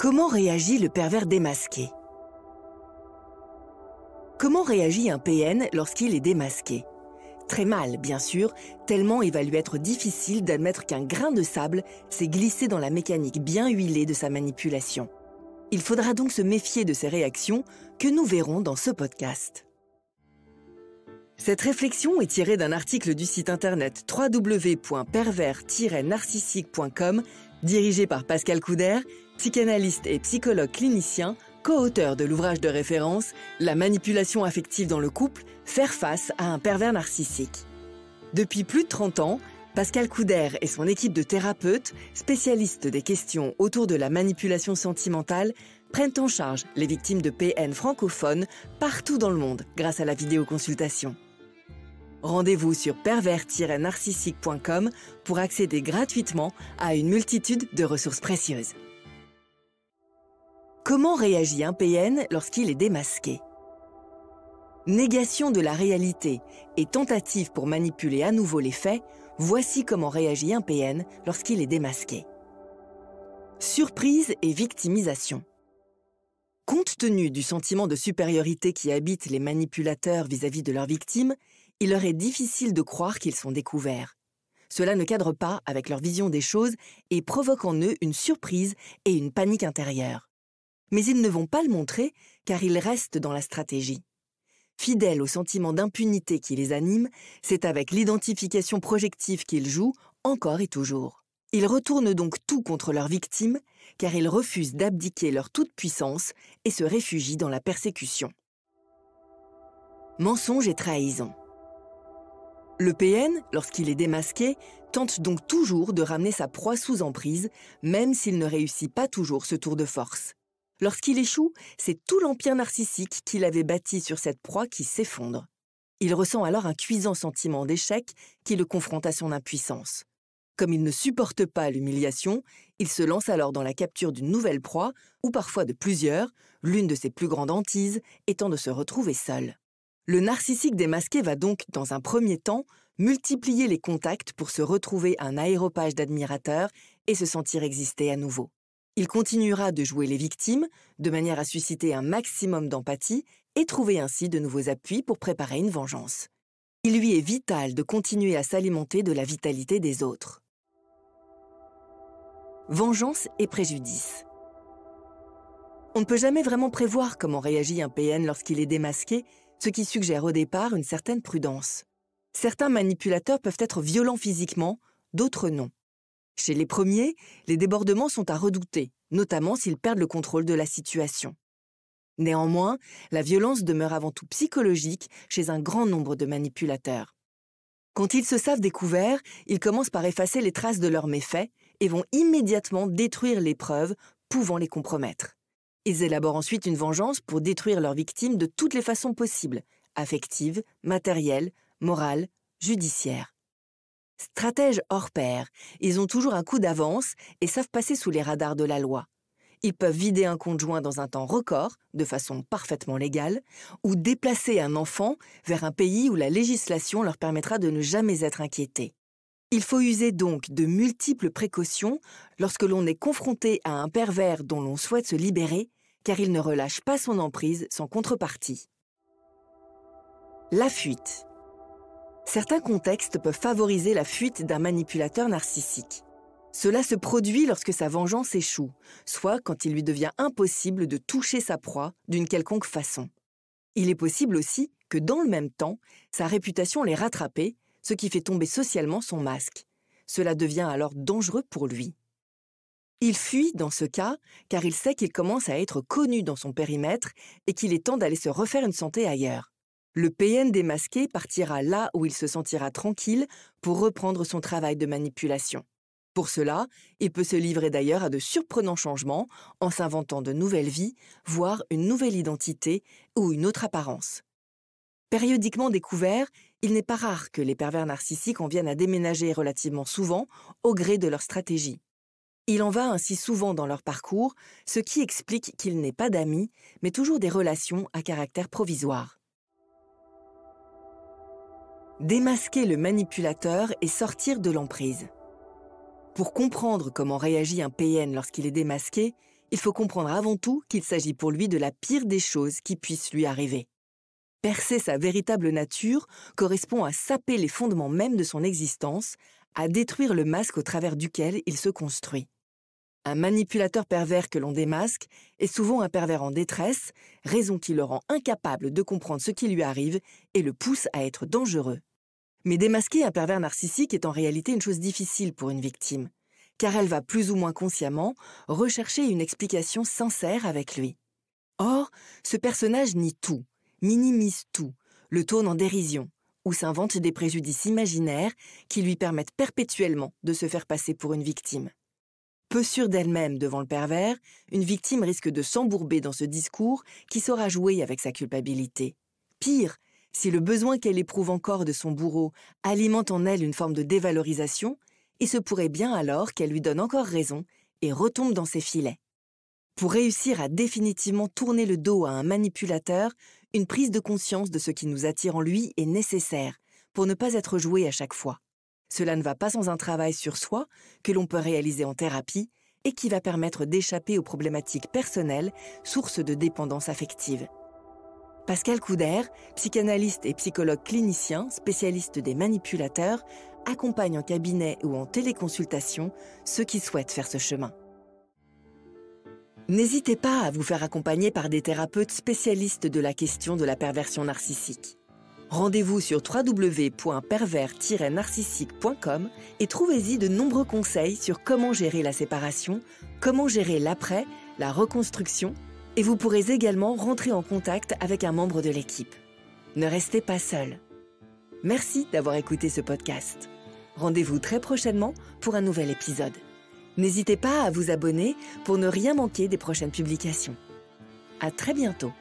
Comment réagit le pervers démasqué? Comment réagit un PN lorsqu'il est démasqué? Très mal, bien sûr, tellement il va lui être difficile d'admettre qu'un grain de sable s'est glissé dans la mécanique bien huilée de sa manipulation. Il faudra donc se méfier de ces réactions que nous verrons dans ce podcast. Cette réflexion est tirée d'un article du site internet www.pervers-narcissique.com dirigé par Pascal Couder, psychanalyste et psychologue clinicien, co-auteur de l'ouvrage de référence « La manipulation affective dans le couple, faire face à un pervers narcissique ». Depuis plus de 30 ans, Pascal Couder et son équipe de thérapeutes, spécialistes des questions autour de la manipulation sentimentale, prennent en charge les victimes de PN francophones partout dans le monde grâce à la vidéoconsultation. Rendez-vous sur pervers-narcissique.com pour accéder gratuitement à une multitude de ressources précieuses. Comment réagit un PN lorsqu'il est démasqué? Négation de la réalité et tentative pour manipuler à nouveau les faits, voici comment réagit un PN lorsqu'il est démasqué. Surprise et victimisation. Compte tenu du sentiment de supériorité qui habite les manipulateurs vis-à-vis de leurs victimes, il leur est difficile de croire qu'ils sont découverts. Cela ne cadre pas avec leur vision des choses et provoque en eux une surprise et une panique intérieure. Mais ils ne vont pas le montrer car ils restent dans la stratégie. Fidèles au sentiment d'impunité qui les anime, c'est avec l'identification projective qu'ils jouent encore et toujours. Ils retournent donc tout contre leurs victimes car ils refusent d'abdiquer leur toute-puissance et se réfugient dans la persécution. Mensonge et trahison. Le PN, lorsqu'il est démasqué, tente donc toujours de ramener sa proie sous emprise, même s'il ne réussit pas toujours ce tour de force. Lorsqu'il échoue, c'est tout l'empire narcissique qu'il avait bâti sur cette proie qui s'effondre. Il ressent alors un cuisant sentiment d'échec qui le confronte à son impuissance. Comme il ne supporte pas l'humiliation, il se lance alors dans la capture d'une nouvelle proie, ou parfois de plusieurs, l'une de ses plus grandes hantises étant de se retrouver seul. Le narcissique démasqué va donc, dans un premier temps, multiplier les contacts pour se retrouver un aréopage d'admirateurs et se sentir exister à nouveau. Il continuera de jouer les victimes, de manière à susciter un maximum d'empathie et trouver ainsi de nouveaux appuis pour préparer une vengeance. Il lui est vital de continuer à s'alimenter de la vitalité des autres. Vengeance et préjudice. On ne peut jamais vraiment prévoir comment réagit un PN lorsqu'il est démasqué, ce qui suggère au départ une certaine prudence. Certains manipulateurs peuvent être violents physiquement, d'autres non. Chez les premiers, les débordements sont à redouter, notamment s'ils perdent le contrôle de la situation. Néanmoins, la violence demeure avant tout psychologique chez un grand nombre de manipulateurs. Quand ils se savent découverts, ils commencent par effacer les traces de leurs méfaits et vont immédiatement détruire les preuves pouvant les compromettre. Ils élaborent ensuite une vengeance pour détruire leurs victimes de toutes les façons possibles, affectives, matérielles, morales, judiciaires. Stratèges hors pair, ils ont toujours un coup d'avance et savent passer sous les radars de la loi. Ils peuvent vider un conjoint dans un temps record, de façon parfaitement légale, ou déplacer un enfant vers un pays où la législation leur permettra de ne jamais être inquiétés. Il faut user donc de multiples précautions lorsque l'on est confronté à un pervers dont l'on souhaite se libérer, car il ne relâche pas son emprise sans contrepartie. La fuite. Certains contextes peuvent favoriser la fuite d'un manipulateur narcissique. Cela se produit lorsque sa vengeance échoue, soit quand il lui devient impossible de toucher sa proie d'une quelconque façon. Il est possible aussi que dans le même temps, sa réputation l'ait rattrapé, ce qui fait tomber socialement son masque. Cela devient alors dangereux pour lui. Il fuit dans ce cas car il sait qu'il commence à être connu dans son périmètre et qu'il est temps d'aller se refaire une santé ailleurs. Le PN démasqué partira là où il se sentira tranquille pour reprendre son travail de manipulation. Pour cela, il peut se livrer d'ailleurs à de surprenants changements en s'inventant de nouvelles vies, voire une nouvelle identité ou une autre apparence. Périodiquement découverts, il n'est pas rare que les pervers narcissiques en viennent à déménager relativement souvent au gré de leur stratégie. Il en va ainsi souvent dans leur parcours, ce qui explique qu'il n'est pas d'amis, mais toujours des relations à caractère provisoire. Démasquer le manipulateur et sortir de l'emprise. Pour comprendre comment réagit un PN lorsqu'il est démasqué, il faut comprendre avant tout qu'il s'agit pour lui de la pire des choses qui puissent lui arriver. Percer sa véritable nature correspond à saper les fondements mêmes de son existence, à détruire le masque au travers duquel il se construit. Un manipulateur pervers que l'on démasque est souvent un pervers en détresse, raison qui le rend incapable de comprendre ce qui lui arrive et le pousse à être dangereux. Mais démasquer un pervers narcissique est en réalité une chose difficile pour une victime, car elle va plus ou moins consciemment rechercher une explication sincère avec lui. Or, ce personnage nie tout, minimise tout, le tourne en dérision, ou s'invente des préjudices imaginaires qui lui permettent perpétuellement de se faire passer pour une victime. Peu sûre d'elle-même devant le pervers, une victime risque de s'embourber dans ce discours qui saura jouer avec sa culpabilité. Pire, si le besoin qu'elle éprouve encore de son bourreau alimente en elle une forme de dévalorisation, il se pourrait bien alors qu'elle lui donne encore raison et retombe dans ses filets. Pour réussir à définitivement tourner le dos à un manipulateur, une prise de conscience de ce qui nous attire en lui est nécessaire pour ne pas être joué à chaque fois. Cela ne va pas sans un travail sur soi que l'on peut réaliser en thérapie et qui va permettre d'échapper aux problématiques personnelles, sources de dépendance affective. Pascal Couder, psychanalyste et psychologue clinicien, spécialiste des manipulateurs, accompagne en cabinet ou en téléconsultation ceux qui souhaitent faire ce chemin. N'hésitez pas à vous faire accompagner par des thérapeutes spécialistes de la question de la perversion narcissique. Rendez-vous sur www.pervers-narcissique.com et trouvez-y de nombreux conseils sur comment gérer la séparation, comment gérer l'après, la reconstruction, et vous pourrez également rentrer en contact avec un membre de l'équipe. Ne restez pas seul. Merci d'avoir écouté ce podcast. Rendez-vous très prochainement pour un nouvel épisode. N'hésitez pas à vous abonner pour ne rien manquer des prochaines publications. À très bientôt.